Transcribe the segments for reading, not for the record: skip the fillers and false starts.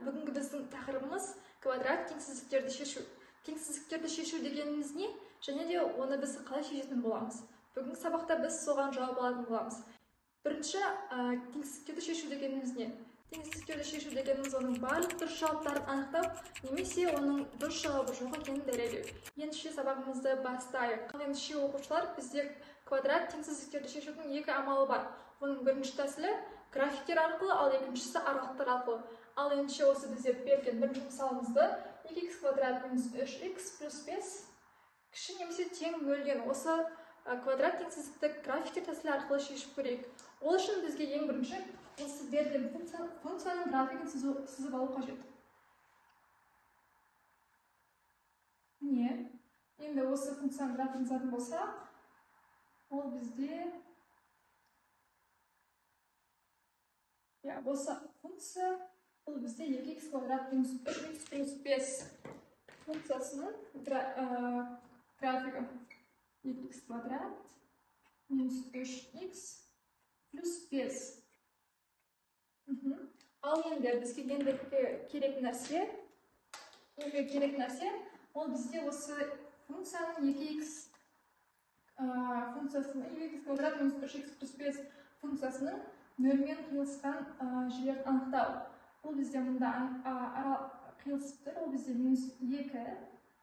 бүгінгі біздің тақырыбымыз квадрат теңсіздіктерді шешу. Теңсіздіктерді шешу дегеніміз не? Және де оны біз қалай шешетін боламыз? Бүгінгі сабақта біз соған жауап алатын боламыз. Бірінші, теңсіздіктерді шешу дегеніміз не? Теңсіздіктерді шешу дегеніміз оның барлық дұрыс жауаптарын анықтау, немесе оның дұрыс жауабы жоқ екенін дәлелдеу. Ендеше сабағымызды бастайық. Ендеше оқушылар, бізде квадрат теңсіздіктерді шешудің екі амалы бар. Оның бірінші тәсілі графиктер арқылы, ал екіншісі аралықтар арқылы. Ал ендеше осы бізде берген бірінші мысалымызды 2х квадрат минус 3х плюс 5 кіші немесе тең нөлден осы квадрат теңсіздікті графиктер тәсілі арқылы шешіп көрейік. Ол үшін бізге ең бірінші осы берілген функцияның графигін сызып алу қажет. Міне, енді осы функцияның графигін сызатын болсақ, ол бізде осы функция бұл бізде 2х квадрат минус 3х плюс 5 функциясының графигі. 2х квадрат минус 3х плюс 5. Ал енді бізге керек нәрсе, ол бізде осы функцияның 2х квадрат минус 3х плюс 5 функциясының нөлмен қиылысқан жерлерді анықтау. Бұл бізде мұнда қиылысып тұр, ол бізде минус 2,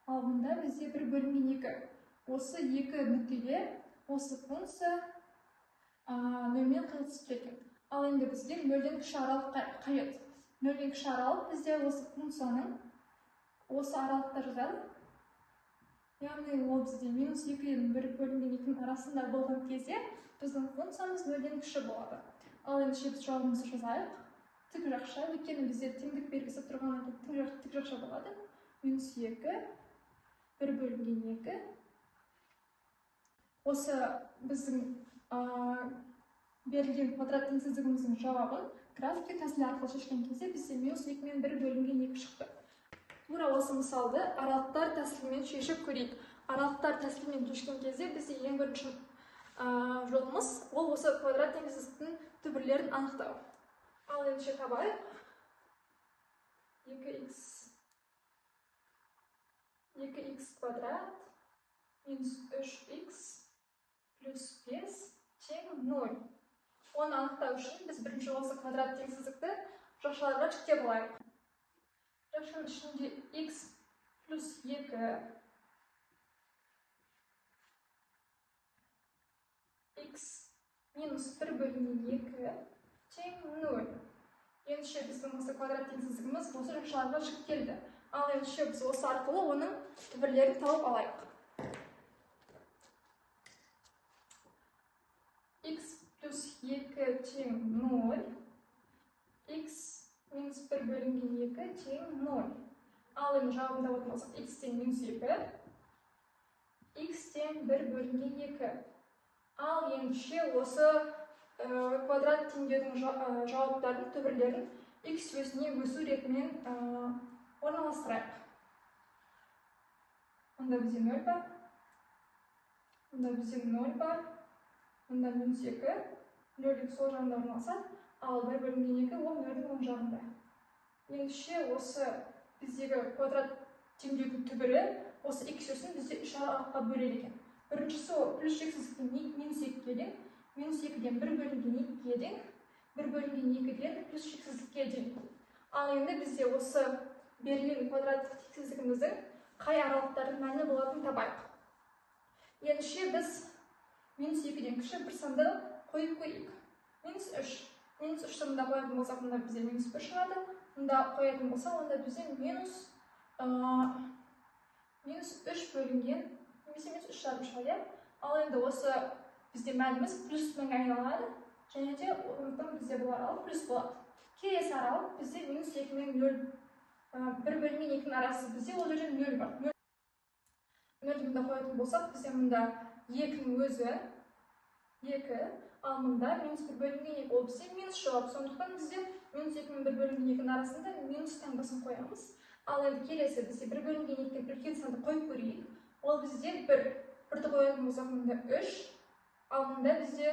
ал мұнда бізде 1 бөлінген 2. Осы 2 нүктеде осы функция нөлмен қиылысып екен. Ал енді бізге нөлден кіші аралық қажет. Нөлден кіші аралық бізде осы функцияның осы аралықта жазады. Яғни ол бізде минус 2-ден 1 бөлінген 2-ның арасында болған кезде біздің функциямыз нөлден кіші болады. Ал енді біз жауабымызды жазайық. Тік жақша, өйткені бізде теңдік белгісі тұрғаннан кейін тік жақша болады. Минус 2, 1 бөлінген 2. Осы біздің берілген квадрат теңсіздігіміздің жауабын графиктер тәсілі арқылы шешкен кезде бізде минус 2 мен 1 бөлінген 2 шықты. Тура осы мысалды аралықтар тәсілімен шешіп көрейік. Аралықтар тәсілімен шешкен кезде бізде ең бірінші жолымыз ол осы квадрат теңсіздіктің түбірлерін анықтау. Ал ендеше табайық. 2х квадрат минус 3х плюс 5 тең 0. Оны анықтау үшін біз бірінші осы квадрат теңсіздікті жақшаларға жіктеп алайық. Жақшаның ішінде х плюс 2 х минус 1 бөлінген 2 тең 0. Ендеше біздің осы квадрат теңсіздігіміз осы жақшаларға жіктелді. Ал ендеше біз осы арқылы оның түбірлерін тауып алайық. х плюс 2 тең 0, х минус 1 бөлінген 2 тең 0. Ал енді жауабын табатын болсақ, х тең минус 2, х тең 1 бөлінген 2. Ал ендеше осы квадрат теңдеудің жауаптардың түбірлерін х өсіне өсу ретімен орналастырайық. Мұнда бізде 0 бар, мұнда бізде 0 бар, мұнда минус 2, 0 сол жағында орналасады, ал 1 бөлінген 2 ол 0-дің оң жағында. Ендеше осы біздегі квадрат теңдеудің түбірі осы х өсін бізде үш аралыққа бөледі екен. Біріншісі ол плюс шексіздіктен минус 2-ге дейін, минус 2-ден 1 бөлінген 2-ге дейін, 1 бөлінген 2-ден плюс шексіздікке дейін. Ал енді бізде осы берілген квадрат теңсіздігіміздің қай аралықтардың мәні болатынын табайық. Ендеше біз минус 2-ден кіші бір санды қойып көрейік. Минус 3. Минус 3 мұнда қоятын болсақ, мұнда бізде минус 1 шығады. Мұнда қоятын болсақ, онда бізде минус 3 бөлінген, немесе минус 3 жарым шығады. Ал енді осы бізде мәніміз плюсмен айналады, және де ондықтан бізде бұл аралық плюс болады. Келесі аралық бізде минус 2 мен 0, 1 бөлінген 2-ның арасы бізде ол жерде 0 бар. 0-ді мұнда қоятын болсақ, бізде мұнда 2-ның өзі 2, ал мұнда минус 1 бөлінген 2 ол бізде минус жауап. Сондықтан бізде минус 2 мен 1 бөлінген 2-ның арасында минус таңбасын қоямыз. Ал енді келесі бізде 1 бөлінген 2-ден үлкен санды қойып көрейік. Ол бізде 1. 1-ді қоятын болсақ, мұнда 3, ал мұнда бізде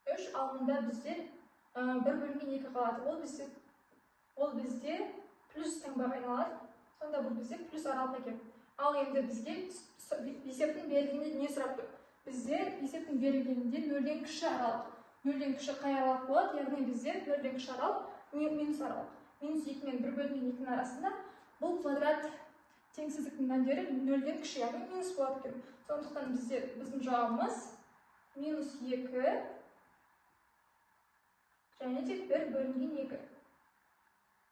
3, ал мұнда бізде 1 бөлінген 2 қалады. Ол бізде ол бізде плюс таңбаға айналады. Сонда бұл бізде плюс аралық екен. Ал енді бізге есептің берілгенде не сұрап тұр? Бізде есептің берілгенде нөлден кіші аралық. Нөлден кіші қай аралық болады? Яғни бізде нөлден кіші аралық минус аралық. Минус 2 мен 1/2-ның арасында бұл квадрат теңсіздіктің мәндері нөлден кіші, яғни минус болады екен. Сондықтан біздің жауабымыз минус 2 және де 1/2.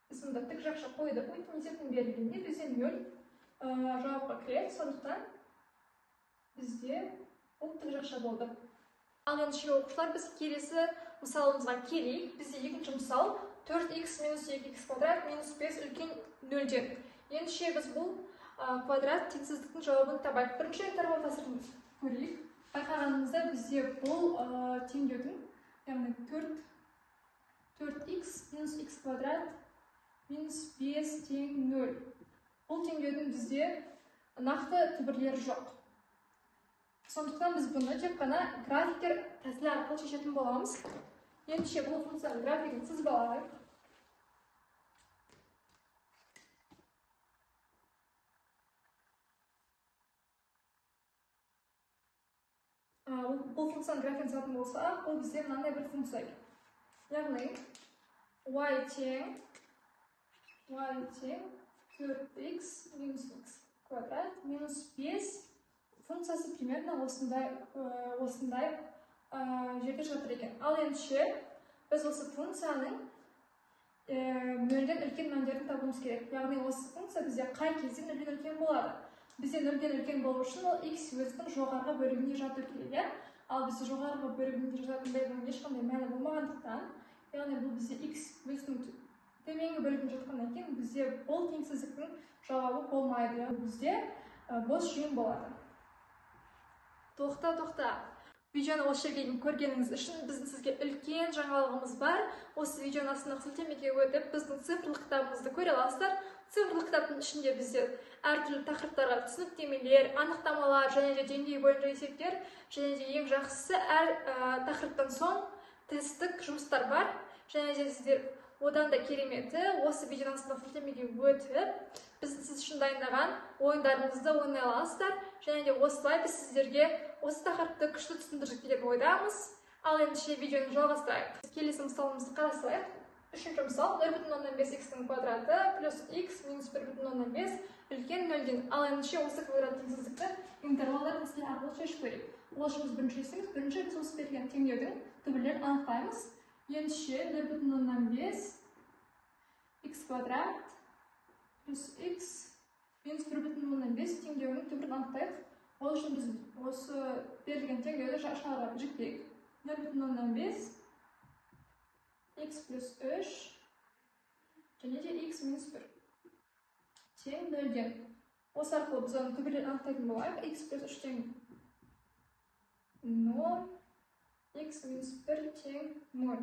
Біз мұнда тік жақша қойдық, өйткені есептің берілгенде бізде 0 жауапқа кіреді, сондықтан бізде бұл тік жақша болды. Ал енді оқушылар, біз келесі мысалымызға келейік. Бізде екінші мысал 4х минус 2х квадрат минус 5 үлкен 0-ден. Ендеше біз бұл квадрат теңсіздіктің жауабын табайық. Бірінші интервал тәсілін көрейік. Байқағанымызда бізде бұл теңдеудің, яғни 4х минус х квадрат минус 5 тең 0. Бұл теңдеудің бізде нақты түбірлері жоқ. Сондықтан біз бұны тек қана графиктер тәсілі арқылы шешетін боламыз. Ендеше бұл функцияның графигін сызып алайық. Бұл функцияның графигін сызатын болсақ, бұл бізде мынандай бір функция. Яғни y тең 4х минус х квадрат минус 5 функциясы примерно осындай жерде жатыр екен. Ал ендеше біз осы функцияның нөлден үлкен мәндерін табуымыз керек. Яғни осы функция бізде қай кезде нөлден үлкен болады? Бізде нөлден үлкен болу үшін ол x өзінің жоғарғы бөлігінде жату керек. Ал бізде жоғарғы бөлігінде жататындайдың ешқандай мәні болмағандықтан, яғни бұл бізде x өзінің төменгі бөлігінде жатқаннан кейін бізде бұл теңсіздіктің жауабы болмайды. Бізде бос жиын болады. Тоқта. Видеоны осы жерге көргеніңіз үшін біздің сізге үлкен жаңалығымыз бар. Осы видеоның астына сілтемеге өтіп, біздің цифрлық кітабымызды көре аласыздар. Цифрлық кітаптың ішінде бізде әртүрлі тақырыптарға түсініктемелер, анықтамалар және де деңгей бойынша есептер, және де ең жақсысы әр тақырыптан соң тесттік жұмыстар бар. Және де сіздер одан да кереметі осы видеоның астына сілтемеге өтіп, біздің сіз үшін дайындаған ойындарымызды ойнай аласыздар. Және де осылай біз сіздерге осы тақырыпты күшті түсіндірдік деген ойдамыз. Ал ендеше видеоны жалғастырайық. Келесі мысалымызды қарастырайық. Үшінші мысал 0,5х квадраты плюс х минус 1,5 үлкен 0-ден. Ал ендеше осы квадрат теңсіздікті интервалдар тәсілі арқылы шешіп көрейік. Ол үшін біз бірінші істейміз. Бірінші біз осы берілген теңдеудің түбірлерін анықтаймыз. Ендеше 0,5 х квадрат плюс х минус 1,5 теңдеуінің түбірін анықтайық. Ол үшін біз осы берілген теңдеуді шығарып жіктейік. 0,5 х плюс 3 және де х минус 1 тең 0-ден. Осы арқылы біз оның түбірлерін анықтайтын болайық. Х плюс 3 тең 0, х минус 1 тең 0.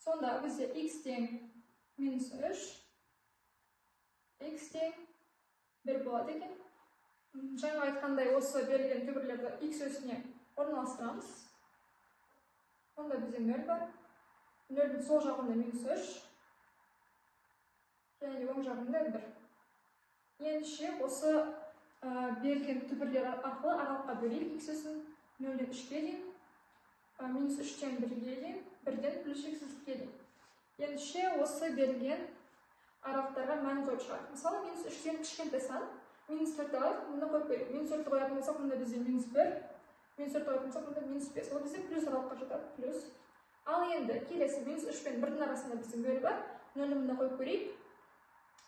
Сонда бізде х тең минус 3, х тең 1 болады екен. Жаңа айтқандай осы берілген түбірлерді х өсіне орналастырамыз. Онда бізде 0 бар. 0-дің сол жағында минус 3 және оң жағында 1. Ендеше осы берілген түбірлер арқылы аралыққа бөлейік. Х өсін 0-ден 3-ге дейін, минус 3-тен 1-ге дейін, 1-ден плюс х-ге дейін. Ендеше осы берілген аралықтарға мән қойып шығайық. Мысалы, минус 3-тен кішкентай сан, минус 4 алайық, мұнда қойып көрейік. Минус 4 қоятын болсақ, мұнда бізде минус 1, минус 4 қоятын болсақ, мұнда минус 5. Ол бізде плюс аралыққа жатады, плюс. Ал енді келесі минус 3 пен 1-дің арасында біздің бөлі бар. 0-ні мұнда қойып көрейік.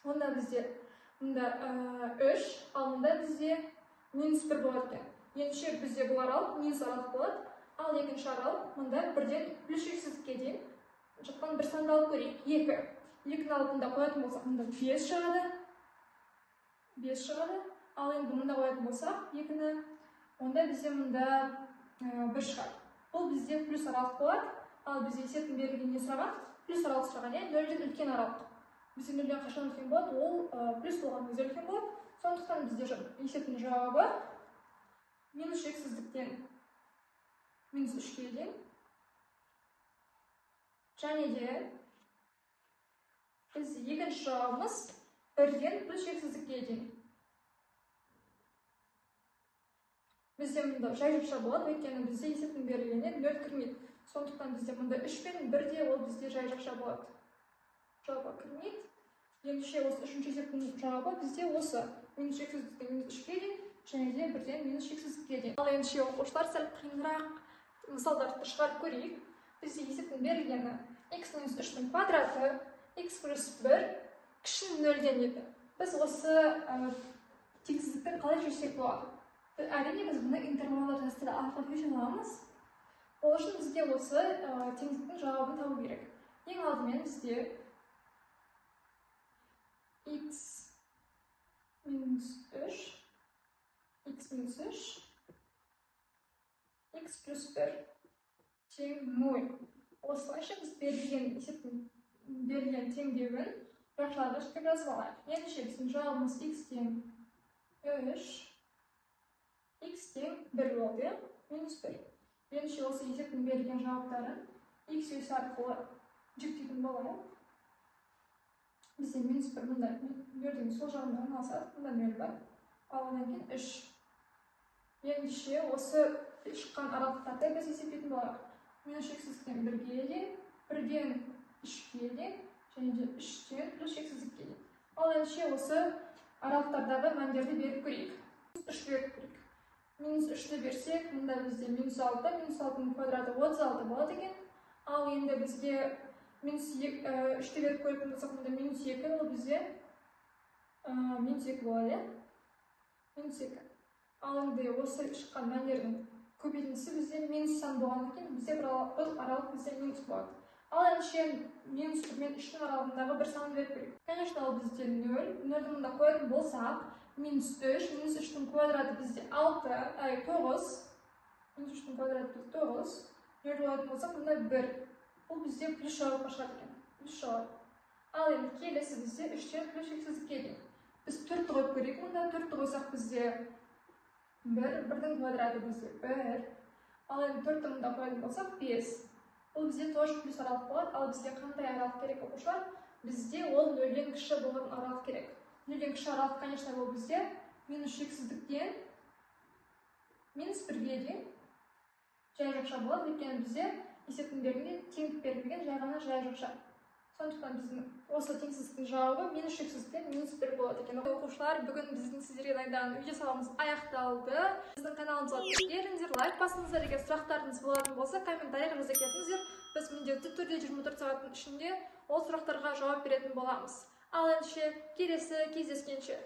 Онда бізде мұнда 3, ал мұнда бізде минус 1 болады екен. Ендеше бізде бұл аралық минус аралық болады. Ал екінші аралық мұнда 1-ден плюс х-ге дейін жатқан бір санды алып көрейік. 2. 2-ні алып мұнда қоятын болсақ, мұнда 5 шығады. 5 шығады. Ал енді мұнда қоятын болсақ, 2-ні, онда бізде мұнда 1 шығады. Бұл бізде плюс аралық болады. Ал бізде есептің берілгеніне сұраған, плюс аралық сұраған, 0-ден үлкен аралық. Бізде 0-ден қашан үлкен болады, ол плюс болған кезде үлкен болады. Сондықтан бізде есептің жауабы минус шексіздіктен минус 3-ге дейін және де Бізде екінші жауабымыз 1-ден плюс шексіздікке дейін. Бізде мұнда жай жақша болады, өйткені бізде есептің берілгеніне 0 кірмейді. Сондықтан бізде мұнда 3 пен 1-де ол бізде жай жақша болады. Жауабы кірмейді. Ендеше осы үшінші есептің жауабы бізде осы минус шексіздіктен минус 3-ке дейін, және де 1-ден минус шексіздікке дейін. Ал ендеше оқушылар сәл қиынырақ мысалдарды шығарып көрейік. Бізде есептің берілгені x минус 3-тің квадраты, x плюс 1 кіші 0-ден еді. Біз осы теңсіздікті қалай шешсек болады? Әрине біз бұны интервалдар тәсілі арқылы шеше аламыз. Ол үшін бізде осы теңсіздіктің жауабын табу керек. Ең алдымен бізде x минус 3, x плюс 1 тең 0. Осылайша біз берілген есептің берілген теңдеуін жақшалғыш деп жазып алайық. Ендеше біздің жауабымыз x тең 3, x тең 1 болды, минус 1. Ендеше осы есептің берілген жауаптарын x өсі арқылы жүктейтін болайық. Бізде минус 1 мұнда 0-дің сол жағында орналасады, мұнда 0 бар. Ал одан кейін 3. Ендеше осы шыққан аралықтарды біз есептейтін болайық. Минус шексіздіктен 1-ге дейін, 1-ден 3-ге дейін, және де 3-тен плюс шексіздікке дейін. Ал ендеше осы аралықтардағы мәндерді беріп көрейік. 3 беріп көрейік. Минус 3-ті берсек, мұнда бізде минус 6, минус 6-ның квадраты 36 болады екен. Ал енді бізге минус 3-ті беріп көріп болсақ, мұнда минус 2, ол бізде минус 2 болады. Минус 2. Ал енді осы шыққан мәндердің көбейтіндісі бізде минус сан болған екен, бізде бұл аралық бізде минус болады. Ал ендеше минус 1 мен 3-дің аралығындағы бір сан беріп көрейік. Конечно, ол бізде 0. 0-ді мұнда қоятын болсақ, минус 3, минус 3-тің квадраты бізде 9, минус 3-тің квадраты бізде 9, 0 қоятын болсақ, мұнда 1. Бұл бізде плюс жауапқа шығады екен. Плюс жауап. Ал енді келесі бізде 3-тен плюс шексіздікке дейін. Біз 4-ті қойып көрейік, мұнда 4-ті қойсақ бізде 1, 1-дің квадраты бізде 1. Ал енді 4-ті мұнда қоятын болсақ 5. Бұл бізде тоже плюс аралық болады. Ал бізге қандай аралық керек оқушылар? Бізде ол 0-ден кіші болатын аралық керек. 0-ден кіші аралық, конечно, бұл бізде минус шексіздіктен минус 1-ге дейін жай жақша болады. Өйткені бізде есептің берілген теңдік берілген жай ғана жай жақша. Сондықтан біздің осы теңсіздіктің жауабы минус шексіздіктен минус 1 болады екен. Оқушылар, бүгін біздің сіздерге дайындаған видео сабағымыз аяқталды. Біздің каналымызға келіңіздер, лайк басыңыздар. Егер сұрақтарыңыз болатын болса, комментарий жаза кетіңіздер. Біз міндетті түрде 24 сағаттың ішінде ол сұрақтарға жауап беретін боламыз. Ал ендеше келесі кездескенше.